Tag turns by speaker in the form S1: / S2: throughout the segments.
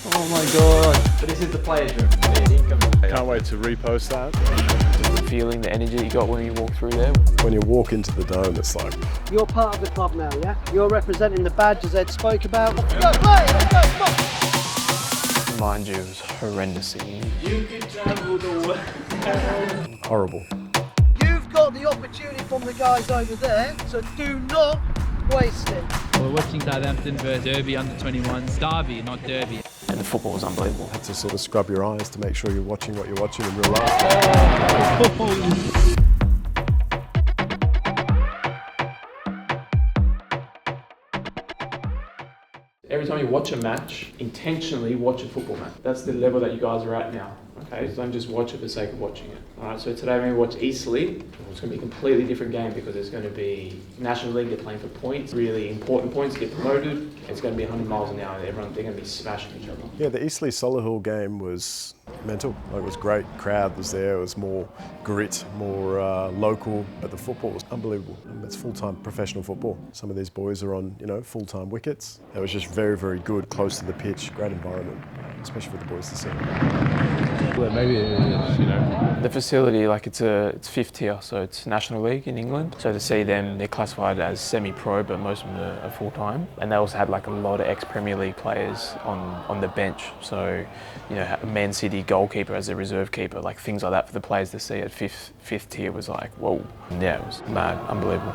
S1: Oh my god. But this is the players' room.
S2: Can't wait to repost that.
S1: Just the feeling, the energy you got when you walk through there.
S2: When you walk into the dome, it's like...
S3: You're part of the club now, yeah? You're representing the badge as Ed spoke about. Let's go, play! Let's go, come on!
S1: Mind you, it was horrendous.
S4: You could travel the world.
S2: Horrible.
S3: You've got the opportunity from the guys over there, so do not waste it.
S4: We're watching Southampton versus Derby under 21s. Derby, not Derby.
S1: And the football was unbelievable.
S2: Had to sort of scrub your eyes to make sure you're watching what you're watching in real life.
S5: Every time you watch a match, intentionally watch a football match. That's the level that you guys are at now. Okay, so don't just watch it for the sake of watching it. Alright, so today we're going to watch Eastleigh. It's going to be a completely different game because it's going to be National League, they're playing for points, really important points to get promoted. It's going to be 100 miles an hour and they're going to be smashing each other.
S2: Yeah, the Eastleigh Solihull game was mental. Like, it was great, crowd was there, it was more grit, more local, but the football was unbelievable. It's full-time professional football. Some of these boys are on, full-time wickets. It was just very, very good, close to the pitch, great environment, especially for the boys to see.
S6: Well, maybe it is,
S1: The facility, it's fifth tier, so it's National League in England. So to see them, they're classified as semi-pro, but most of them are full-time. And they also had a lot of ex-Premier League players on the bench. So, a Man City goalkeeper as a reserve keeper, things like that for the players to see at fifth tier was like, whoa. Yeah, it was mad, unbelievable.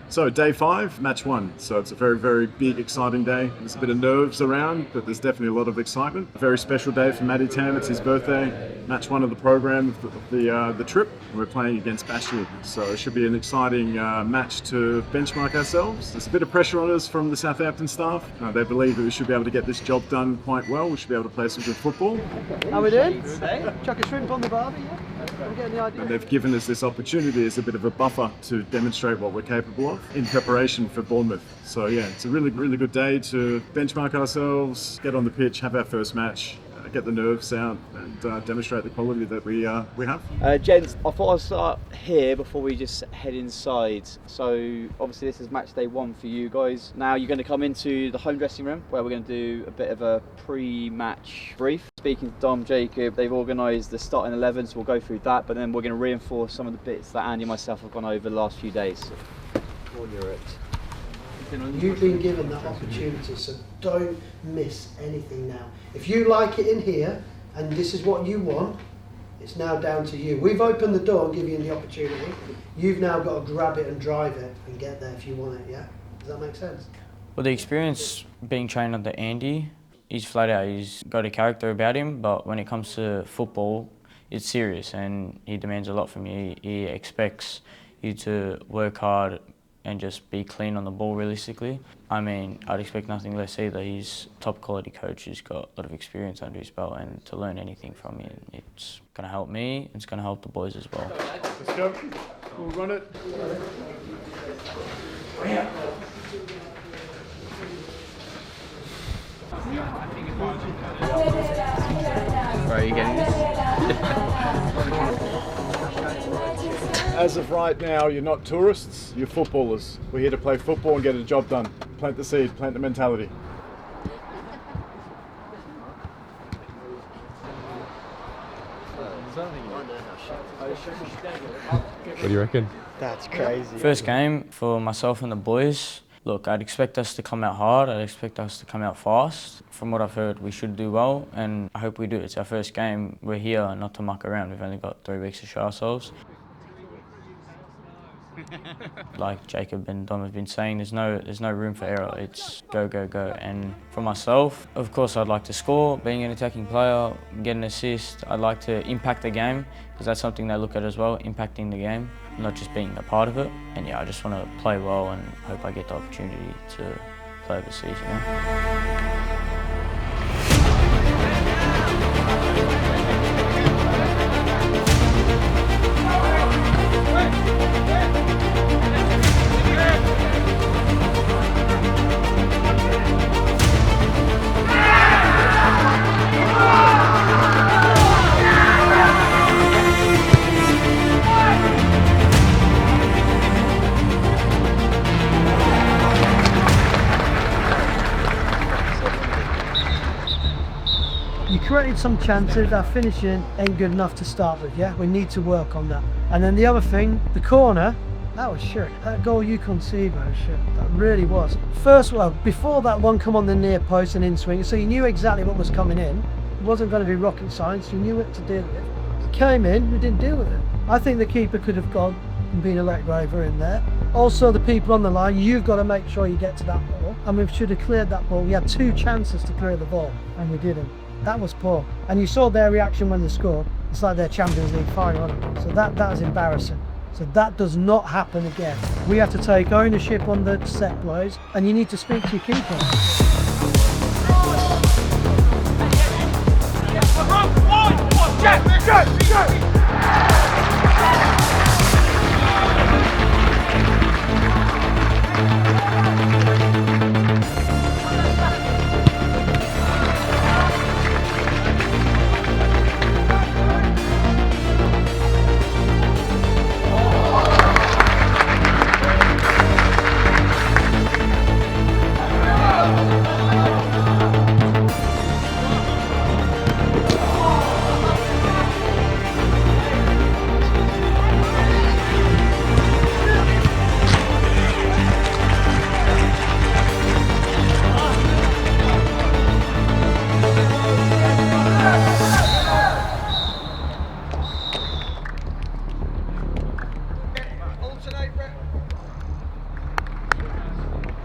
S7: So day 5, match 1. So it's a very, very big, exciting day. There's a bit of nerves around, but there's definitely a lot of excitement. A very special day for Matty Tam. It's his birthday. Match 1 of the program of the trip. We're playing against Bashley, so it should be an exciting match to benchmark ourselves. There's a bit of pressure on us from the Southampton staff. They believe that we should be able to get this job done quite well. We should be able to play some good football.
S3: How we doing? Chuck a shrimp on the barbie, yeah? I'm getting the idea.
S7: And they've given us this opportunity as a bit of a buffer to demonstrate what we're capable of in preparation for Bournemouth. So yeah, it's a really, really good day to benchmark ourselves, get on the pitch, have our first match, get the nerves out and demonstrate the quality that we have.
S8: Gents, I thought I'd start here before we just head inside. So obviously this is match day 1 for you guys. Now you're going to come into the home dressing room where we're going to do a bit of a pre-match brief. Speaking to Dom, Jacob, they've organised the starting 11, so we'll go through that, but then we're going to reinforce some of the bits that Andy and myself have gone over the last few days.
S3: You've been given that opportunity, so don't miss anything now. If you like it in here, and this is what you want, it's now down to you. We've opened the door and given you the opportunity. You've now got to grab it and drive it and get there if you want it, yeah? Does that make sense?
S9: Well, the experience being trained under Andy, he's flat out, he's got a character about him, but when it comes to football, it's serious and he demands a lot from you. He expects you to work hard and just be clean on the ball realistically. I mean, I'd expect nothing less either. He's a top quality coach who's got a lot of experience under his belt, and to learn anything from him, it's going to help me, it's going to help the boys as well.
S7: Let's go. We'll run it.
S1: Where are you getting this?
S7: As of right now, you're not tourists, you're footballers. We're here to play football and get a job done. Plant the seed, plant the mentality.
S6: What do you reckon?
S8: That's crazy.
S9: First game for myself and the boys. Look, I'd expect us to come out hard, I'd expect us to come out fast. From what I've heard, we should do well, and I hope we do. It's our first game, we're here not to muck around, we've only got 3 weeks to show ourselves. Like Jacob and Dom have been saying, there's no room for error. It's go, go, go. And for myself, of course, I'd like to score, being an attacking player, get an assist. I'd like to impact the game, because that's something they look at as well, impacting the game, not just being a part of it. And yeah, I just want to play well and hope I get the opportunity to play overseas.
S3: created some chances. Our finishing ain't good enough to start with, yeah? We need to work on that. And then the other thing, the corner, that was shit. That goal you conceded was shit. That really was. First, well, before that one come on the near post and in swing, so you knew exactly what was coming in. It wasn't going to be rocket science, you knew what to deal with. It came in, we didn't deal with it. I think the keeper could have gone and been a leg braver in there. Also, the people on the line, you've got to make sure you get to that ball. And we should have cleared that ball. We had 2 chances to clear the ball, and we didn't. That was poor. And you saw their reaction when they scored. It's like their Champions League final. So that is embarrassing. So that does not happen again. We have to take ownership on the set plays, and you need to speak to your keeper.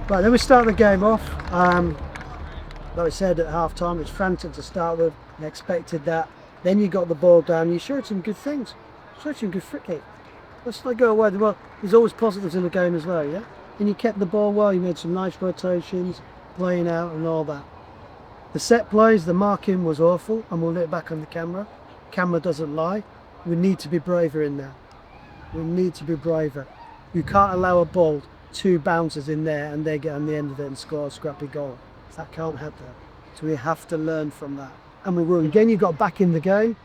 S3: Right, then we start the game off. Like I said at half time, it's frantic to start with. I expected that. Then you got the ball down. You showed some good things. Showed some good free. Let's not go away. Well, there's always positives in the game as well, yeah? And you kept the ball well. You made some nice rotations, playing out and all that. The set plays, the marking was awful, and we'll look back on the camera. Camera doesn't lie. We need to be braver in there. We need to be braver. You can't allow a ball 2 bounces in there and they get on the end of it and score a scrappy goal. That can't happen. So we have to learn from that. And we will. Again, you got back in the game.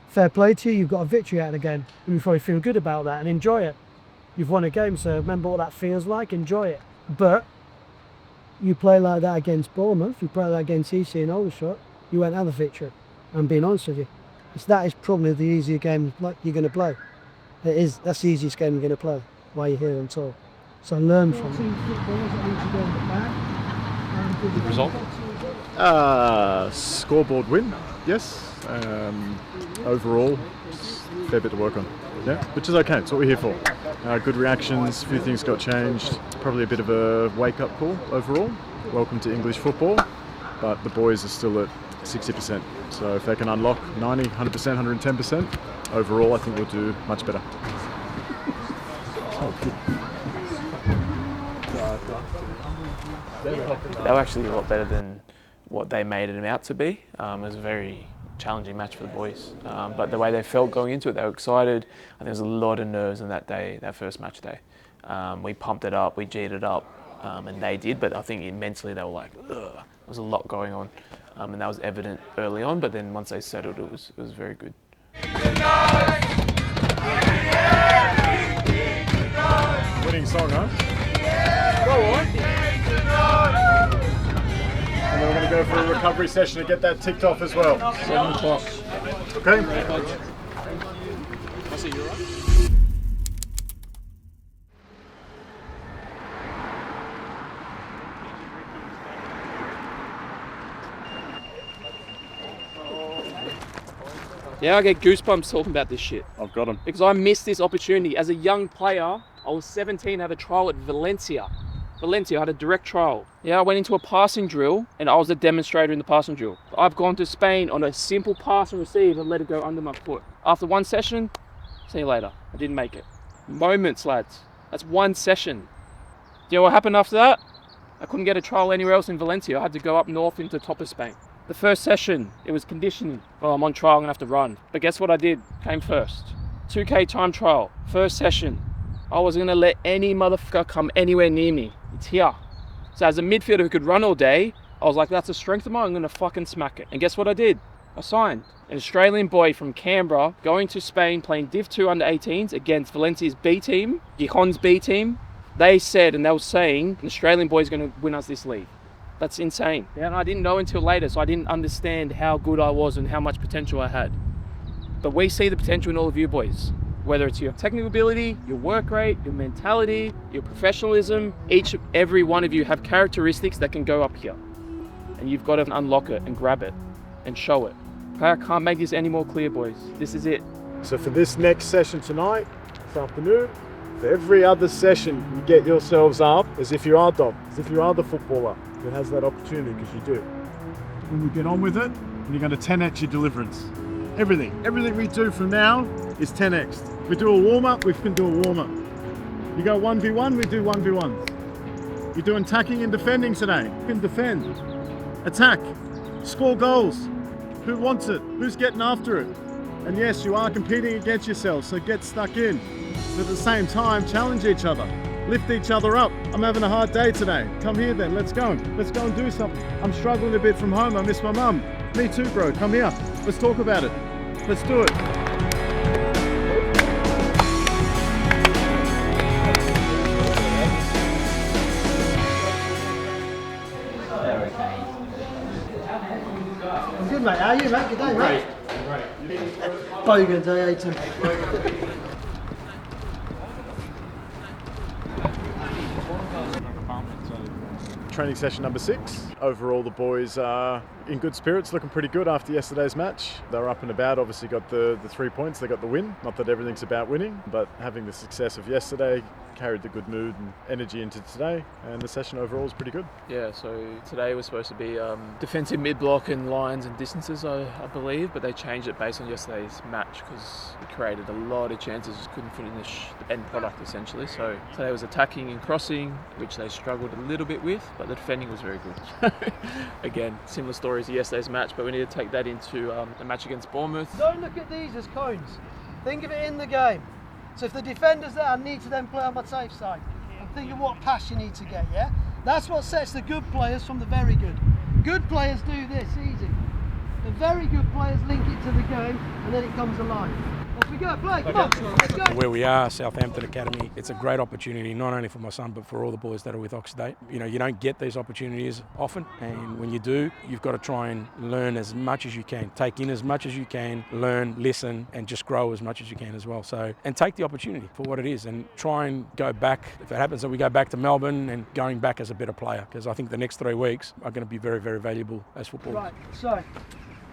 S3: Fair play to you. You've got a victory out of the game. And you probably feel good about that and enjoy it. You've won a game, so remember what that feels like. Enjoy it. But you play like that against Bournemouth, you play like that against EC and Aldershot, you won't have a victory. I'm being honest with you. That is probably the easier game you're going to play. It is. That's the easiest game you're going to play while you're here on tour. So learn from it.
S6: Good result?
S7: Scoreboard win, yes. Overall, fair bit to work on. Yeah, which is okay. It's what we're here for. Good reactions, a few things got changed. Probably a bit of a wake-up call overall. Welcome to English football, but the boys are still at 60%. So if they can unlock 90, 100%, 110%, overall I think we'll do much better.
S1: They were actually a lot better than what they made it out to be. It was a very challenging match for the boys. But the way they felt going into it, they were excited. And there was a lot of nerves on that day, that first match day. We pumped it up, we G'd it up, and they did. But I think mentally they were like, ugh. There was a lot going on. And that was evident early on, but then once they settled, it was very good.
S7: Winning song, huh? Go on. And then we're going to go for a recovery session to get that ticked off as well.
S4: 7 o'clock.
S7: Okay.
S4: I see you right. Yeah, I get goosebumps talking about this shit.
S7: I've got him.
S4: Because I missed this opportunity. As a young player, I was 17, had a trial at Valencia. I had a direct trial. Yeah, I went into a passing drill and I was a demonstrator in the passing drill. I've gone to Spain on a simple pass and receive and let it go under my foot. After one session, see you later. I didn't make it. Moments, lads. That's one session. Do you know what happened after that? I couldn't get a trial anywhere else in Valencia. I had to go up north into top of Spain. The first session, it was conditioning. Well, I'm on trial, I'm gonna have to run. But guess what I did? Came first. 2K time trial, first session. I wasn't gonna let any motherfucker come anywhere near me. It's here. So as a midfielder who could run all day, I was like, that's a strength of mine, I'm gonna fucking smack it. And guess what I did? I signed. An Australian boy from Canberra going to Spain playing Div 2 under 18s against Valencia's B team, Gijon's B team. They said, and they were saying, an Australian boy is gonna win us this league. That's insane. Yeah, and I didn't know until later, so I didn't understand how good I was and how much potential I had. But we see the potential in all of you boys, whether it's your technical ability, your work rate, your mentality, your professionalism. Every one of you have characteristics that can go up here. And you've got to unlock it and grab it and show it. Okay, I can't make this any more clear, boys. This is it.
S7: So for this next session tonight, this afternoon, for every other session, you get yourselves up as if you are Dom, as if you are the footballer who has that opportunity, because you do. When you get on with it, and you're going to 10x your deliverance. Everything we do from now is 10x. If we do a warm-up, we can do a warm-up. You go 1v1, we do 1v1s. You're doing attacking and defending today. You can defend, attack, score goals. Who wants it? Who's getting after it? And yes, you are competing against yourself, so get stuck in. But at the same time, challenge each other. Lift each other up. I'm having a hard day today. Come here then, let's go. Let's go and do something. I'm struggling a bit from home, I miss my mum. Me too, bro, come here. Let's talk about it. Let's do it.
S3: I'm good, mate. How are you, mate? Good day, mate. Bogan day, 18.
S7: Training session number 6. Overall, the boys are in good spirits, looking pretty good after yesterday's match. They were up and about, obviously got the 3 points, they got the win. Not that everything's about winning, but having the success of yesterday carried the good mood and energy into today, and the session overall was pretty good.
S1: Yeah, so today was supposed to be defensive mid-block and lines and distances, I believe, but they changed it based on yesterday's match because it created a lot of chances, just couldn't finish the end product essentially. So today was attacking and crossing, which they struggled a little bit with, but the defending was very good. Again, similar stories to yesterday's match, but we need to take that into the match against Bournemouth.
S3: Don't look at these as cones. Think of it in the game. So if the defender's there, I need to then play on my safe side. And think of what pass you need to get, yeah? That's what sets the good players from the very good. Good players do this, easy. The very good players link it to the game, and then it comes alive. Off we go, play, come on, let's go.
S10: Where we are, Southampton Academy, it's a great opportunity, not only for my son, but for all the boys that are with Oxidate. You know, you don't get these opportunities often, and when you do, you've got to try and learn as much as you can. Take in as much as you can, learn, listen, and just grow as much as you can as well. So, and take the opportunity for what it is, and try and go back, if it happens that we go back to Melbourne, and going back as a better player, because I think the next 3 weeks are going to be very, very valuable as footballers.
S3: Right, so,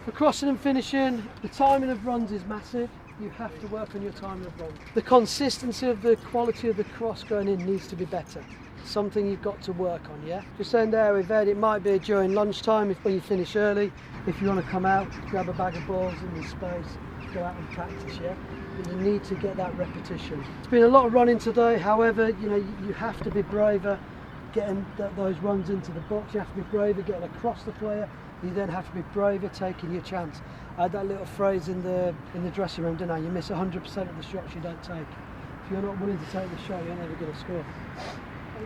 S3: for crossing and finishing, the timing of runs is massive. You have to work on your timing of runs. The consistency of the quality of the cross going in needs to be better. Something you've got to work on, yeah? Just saying there, we've had it might be during lunchtime when you finish early. If you want to come out, grab a bag of balls in the space, go out and practice, yeah? But you need to get that repetition. It's been a lot of running today, however, you know, you have to be braver getting those runs into the box. You have to be braver getting across the player. You then have to be braver taking your chance. I had that little phrase in the dressing room, didn't I? You miss 100% of the shots you don't take. If you're not willing to take the shot, you're never going to score.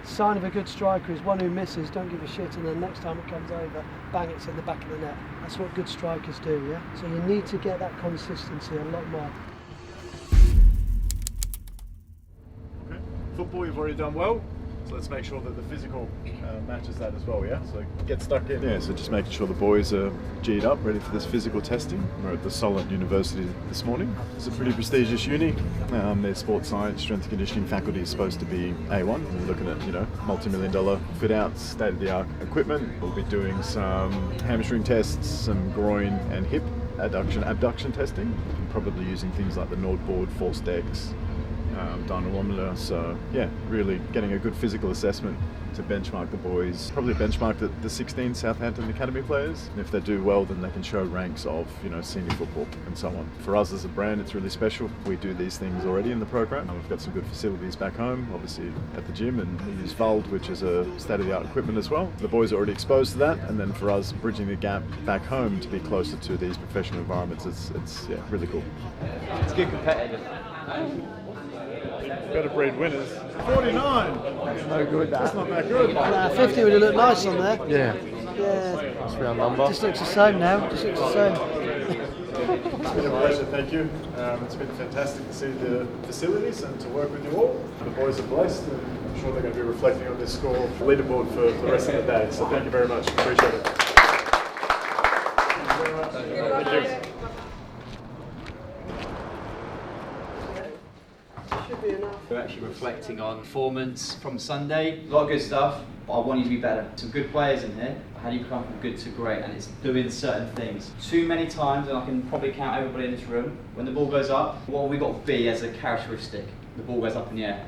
S3: The sign of a good striker is one who misses, don't give a shit, and then next time it comes over, bang, it's in the back of the net. That's what good strikers do, yeah? So you need to get that consistency a lot more.
S7: Okay. Football, you've already done well. So let's make sure that the physical matches that as well, yeah? So get stuck in. Yeah, so just making sure the boys are G'd up, ready for this physical testing. We're at the Solent University this morning. It's a pretty prestigious uni. Their sports science, strength and conditioning faculty is supposed to be A1. We're looking at, you know, multi-million-dollar fit-outs, state-of-the-art equipment. We'll be doing some hamstring tests, some groin and hip abduction testing. Probably using things like the Nordboard, force decks, dynamometer, so yeah, really getting a good physical assessment to benchmark the boys, probably benchmark the 16 Southampton Academy players, and if they do well then they can show ranks of, you know, senior football and so on. For us as a brand it's really special. We do these things already in the program. We've got some good facilities back home, obviously at the gym, and we use Vald, which is a state-of-the-art equipment as well. The boys are already exposed to that, and then for us bridging the gap back home to be closer to these professional environments, it's yeah, really cool.
S8: It's good competitive.
S7: Better breed winners. 49!
S1: No good,
S7: That's not that good.
S3: 50 would have looked nice on there.
S1: Yeah,
S3: Yeah,
S1: that's a round number.
S3: just looks the same now, just looks the same.
S7: It's been a pleasure, thank you. It's been fantastic to see the facilities and to work with you all. The boys are blessed and I'm sure they're going to be reflecting on this score leaderboard for the rest of the day. So thank you very much. Appreciate it. Thank you.
S3: Should be enough.
S8: We're actually reflecting on performance from Sunday. A lot of good stuff, but I want you to be better. Some good players in here. How do you come from good to great? And it's doing certain things. Too many times, and I can probably count everybody in this room, when the ball goes up, what have we got to be as a characteristic? The ball goes up in the air.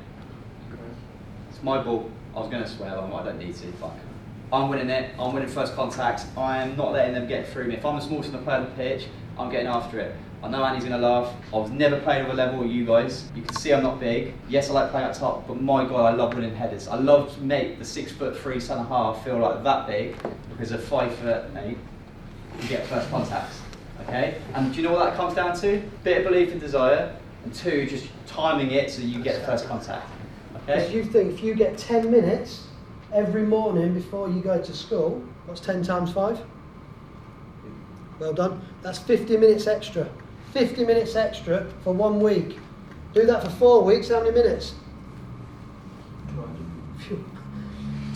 S8: It's my ball. I was going to swear, but I don't need to. Fuck. I'm winning it. I'm winning first contact. I am not letting them get through me. If I'm the smallest of the player on the pitch, I'm getting after it. I know Andy's going to laugh. I was never playing with a level with you guys. You can see I'm not big. Yes, I like playing up top, but my God, I love winning headers. I love to make the 6'3" centre half feel like that big, because at 5'8", you get first contact. Okay? And do you know what that comes down to? Bit of belief and desire, and 2, just timing it so you get first contact. Okay?
S3: Because you think if you get 10 minutes every morning before you go to school, what's 10 times 5? Well done. That's 50 minutes extra. 50 minutes extra for 1 week. Do that for 4 weeks, how many minutes?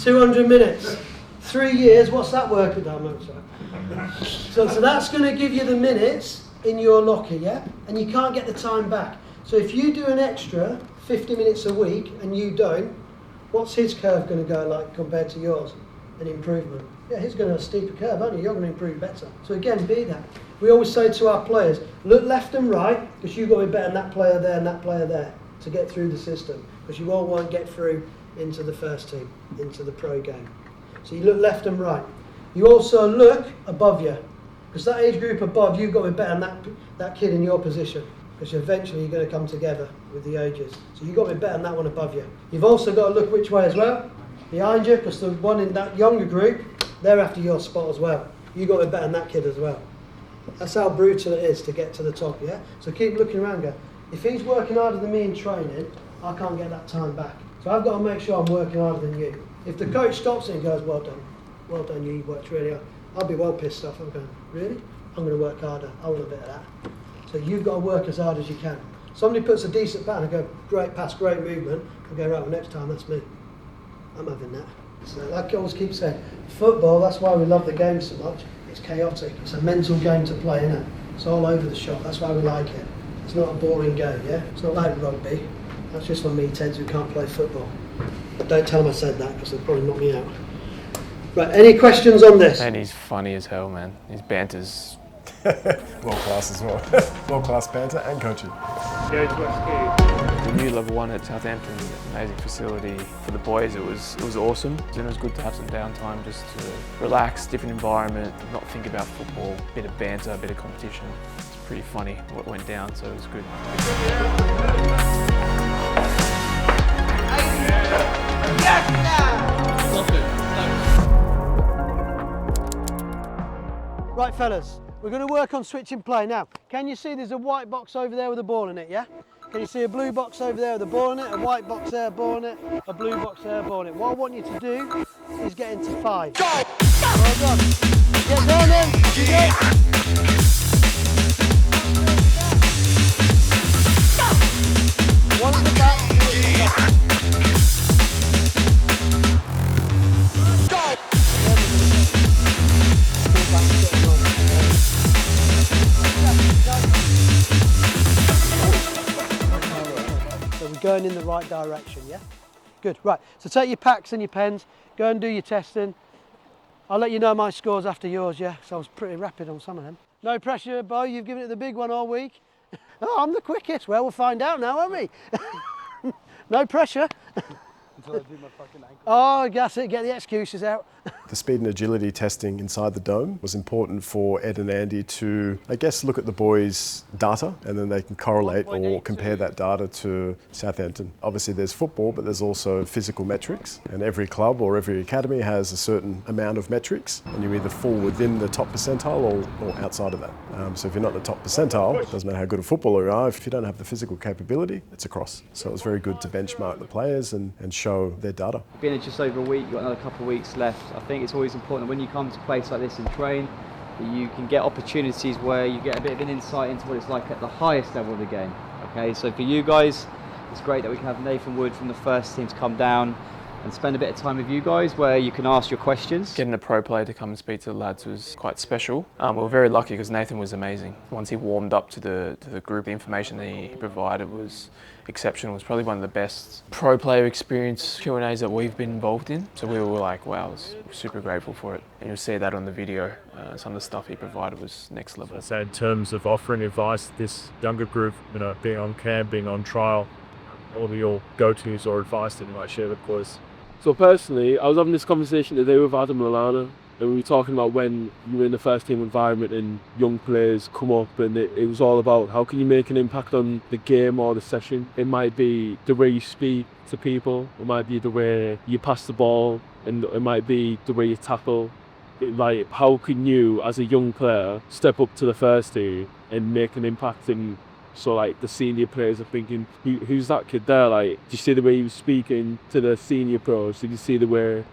S3: 200 minutes. 3 years, what's that working out? So that's going to give you the minutes in your locker, yeah? And you can't get the time back. So if you do an extra 50 minutes a week and you don't, what's his curve going to go like compared to yours? An improvement. Yeah, he's going to have a steeper curve, aren't you? You're going to improve better. So again, be that. We always say to our players, look left and right, because you've got to be better than that player there and that player there to get through the system. Because you all won't get through into the first team, into the pro game. So you look left and right. You also look above you, because that age group above, you've got to be better than that kid in your position. Because eventually you're going to come together with the ages. So you've got to be better than that one above you. You've also got to look which way as well. Behind you, because the one in that younger group, they're after your spot as well. You've got to be better than that kid as well. That's how brutal it is to get to the top, yeah? So keep looking around, go, if he's working harder than me in training, I can't get that time back. So I've got to make sure I'm working harder than you. If the coach stops it and goes, well done, you worked really hard, I'll be well pissed off. I'm going, really? I'm going to work harder. I want a bit of that. So you've got to work as hard as you can. Somebody puts a decent pass and I go, great pass, great movement. I go, right, well, next time that's me. I'm having that. So like I always keep saying, football, that's why we love the game so much. It's chaotic. It's a mental game to play, isn't it? It's all over the shop. That's why we like it. It's not a boring game, yeah? It's not like rugby. That's just for me tens who can't play football. But don't tell them I said that, because they'll probably knock me out. Right, any questions on this?
S1: And he's funny as hell, man. His banter's
S2: World class as well. World class banter and coaching.
S1: the new level 1 at Southampton. Amazing facility for the boys. It was awesome. And it was good to have some downtime just to relax, different environment, not think about football. A bit of banter, a bit of competition. It's pretty funny what went down, so it was good.
S3: Right, fellas, we're going to work on switching play. Now, can you see there's a white box over there with a ball in it, yeah? Can you see a blue box over there with a ball in it, a white box there, ball in it, a blue box there, ball in it? What I want you to do is get into 5. Go! Well done. Get down then. One at the back. So we're going in the right direction, yeah? Good, right. So take your packs and your pens, go and do your testing. I'll let you know my scores after yours, yeah? So I was pretty rapid on some of them. No pressure, Bo, you've given it the big one all week. Oh, I'm the quickest. Well, we'll find out now, won't we? No pressure. Until I do my fucking ankle. Oh, that's it, get the excuses out.
S2: The speed and agility testing inside the dome was important for Ed and Andy to, I guess, look at the boys' data and then they can correlate or compare that data to Southampton. Obviously there's football, but there's also physical metrics, and every club or every academy has a certain amount of metrics, and you either fall within the top percentile or outside of that. So if you're not the top percentile, it doesn't matter how good a footballer you are, if you don't have the physical capability, it's a cross. So it was very good to benchmark the players and show their data.
S8: Being just over a week, you've got another couple of weeks left. I think it's always important when you come to a place like this and train that you can get opportunities where you get a bit of an insight into what it's like at the highest level of the game. Okay, so for you guys, It's great that we can have Nathan Wood from the first team to come down and spend a bit of time with you guys where you can ask your questions.
S1: Getting a pro player to come and speak to the lads was quite special. We were very lucky because Nathan was amazing. Once he warmed up to the group, the information that he provided was exceptional. It was probably one of the best pro player experience Q&As that we've been involved in. So we were like, wow, I was super grateful for it. And you'll see that on the video. Some of the stuff he provided was next level.
S11: So in terms of offering advice to this younger group, being on camp, being on trial, what are your go-tos or advice that you might share with boys?
S12: So personally, I was having this conversation today with Adam Lallana, and we were talking about when you're in a first team environment and young players come up, and it was all about how can you make an impact on the game or the session. It might be the way you speak to people, it might be the way you pass the ball, and it might be the way you tackle. Like, how can you, as a young player, step up to the first team and make an impact? And so like the senior players are thinking, who's that kid there? Like, did you see the way he was speaking to the senior pros? Did you see the way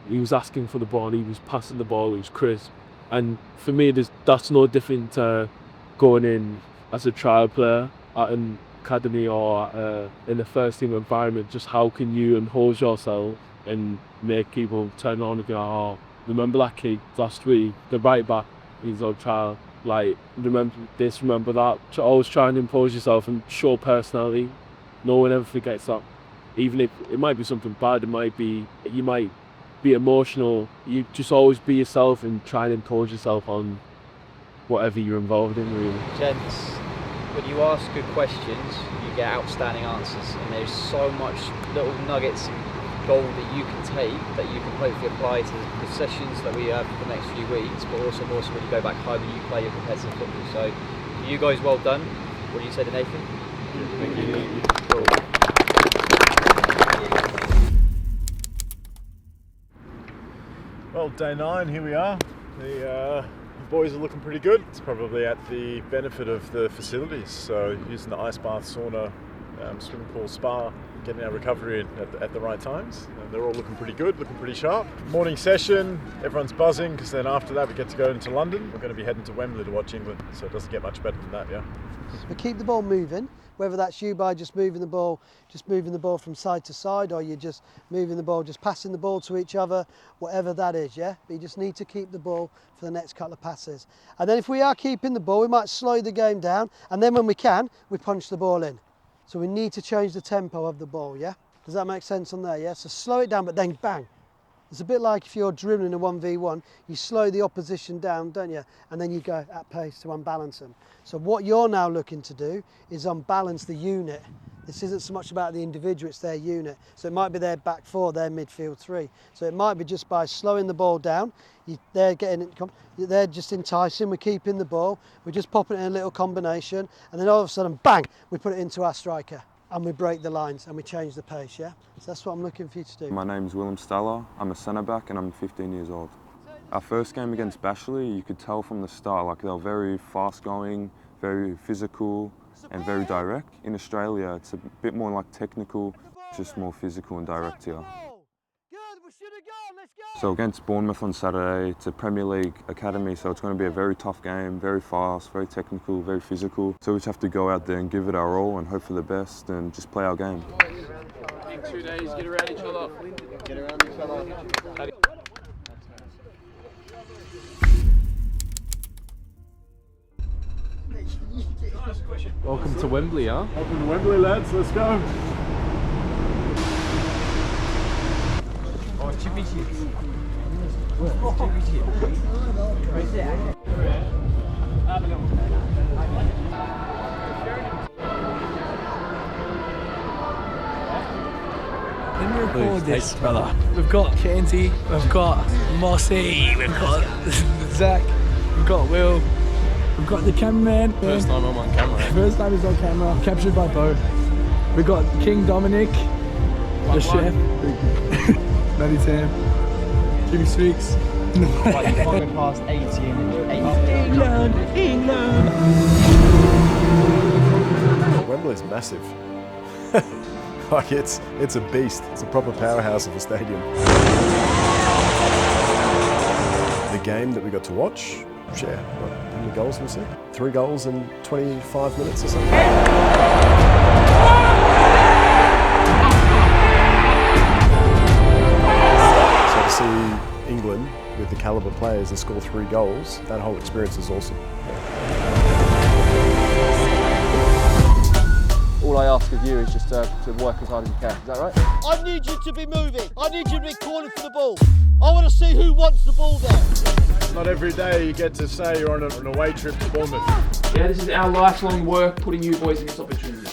S12: he was asking for the ball? He was passing the ball, he was crisp. And for me, that's no different to going in as a trial player at an academy or in a first team environment. Just how can you impose yourself and make people turn on and go, oh, remember that kid last week, the right back, he's on trial. Like, remember this, remember that. Always try and impose yourself and show personality. No one ever forgets that. Even if it might be something bad, you might be emotional. You just always be yourself and try and impose yourself on whatever you're involved in, really.
S8: Gents, when you ask good questions, you get outstanding answers, and there's so much little nuggets and gold that you can take that you can hopefully apply to the sessions that we have for the next few weeks, but also when you go back home and you play your competitive football. So, for you guys, well done. What do you say to Nathan? Thank you. Cool.
S7: Well, day 9, here we are. The boys are looking pretty good. It's probably at the benefit of the facilities. So using the ice bath, sauna, swimming pool, spa, getting our recovery in at the right times. And they're all looking pretty good, looking pretty sharp. Morning session, everyone's buzzing because then after that we get to go into London. We're going to be heading to Wembley to watch England, so it doesn't get much better than that, yeah.
S3: But keep the ball moving, whether that's you by just moving the ball from side to side, or you're just moving the ball, just passing the ball to each other, whatever that is, yeah? But you just need to keep the ball for the next couple of passes. And then if we are keeping the ball, we might slow the game down, and then when we can, we punch the ball in. So we need to change the tempo of the ball, yeah? Does that make sense on there, yeah? So slow it down, but then bang. It's a bit like if you're dribbling a 1v1, you slow the opposition down, don't you? And then you go at pace to unbalance them. So what you're now looking to do is unbalance the unit. This isn't so much about the individual, it's their unit. So it might be their back four, their midfield three. So it might be just by slowing the ball down, they're just enticing, we're keeping the ball, we're just popping it in a little combination, and then all of a sudden, bang, we put it into our striker. And we break the lines and we change the pace, yeah? So that's what I'm looking for you to do.
S13: My name's Willem Steller, I'm a centre back and I'm 15 years old. Our first game against Bashley, you could tell from the start, like they were very fast going, very physical and very direct. In Australia, it's a bit more like technical, just more physical and direct here. So against Bournemouth on Saturday, it's a Premier League academy, so it's going to be a very tough game, very fast, very technical, very physical. So we just have to go out there and give it our all and hope for the best and just play our game.
S4: In 2 days, get around each other.
S8: Get around each other.
S12: Welcome to Wembley, huh?
S7: Welcome to Wembley, lads, let's go.
S14: Let me record this, brother. We've got Kenty, we've got Mossy, we've got Zach, we've got Will, we've got the cameraman.
S6: First time I'm on camera.
S14: First time he's on camera, captured by Bo. We've got King Dominic, the chef, Matty Tam, Jimmy Streaks.
S8: Like past 80 and
S14: England!
S2: Wembley's massive. Like it's a beast. It's a proper powerhouse of a stadium. The game that we got to watch, how many goals was it? 3 goals in 25 minutes or something. see England with the calibre players and score 3 goals, that whole experience is awesome.
S8: All I ask of you is just to work as hard as you can. Is that right?
S15: I need you to be moving. I need you to be calling for the ball. I want to see who wants the ball there.
S7: Not every day you get to say you're on an away trip to Bournemouth.
S5: Yeah, this is our lifelong work putting you boys in this opportunity.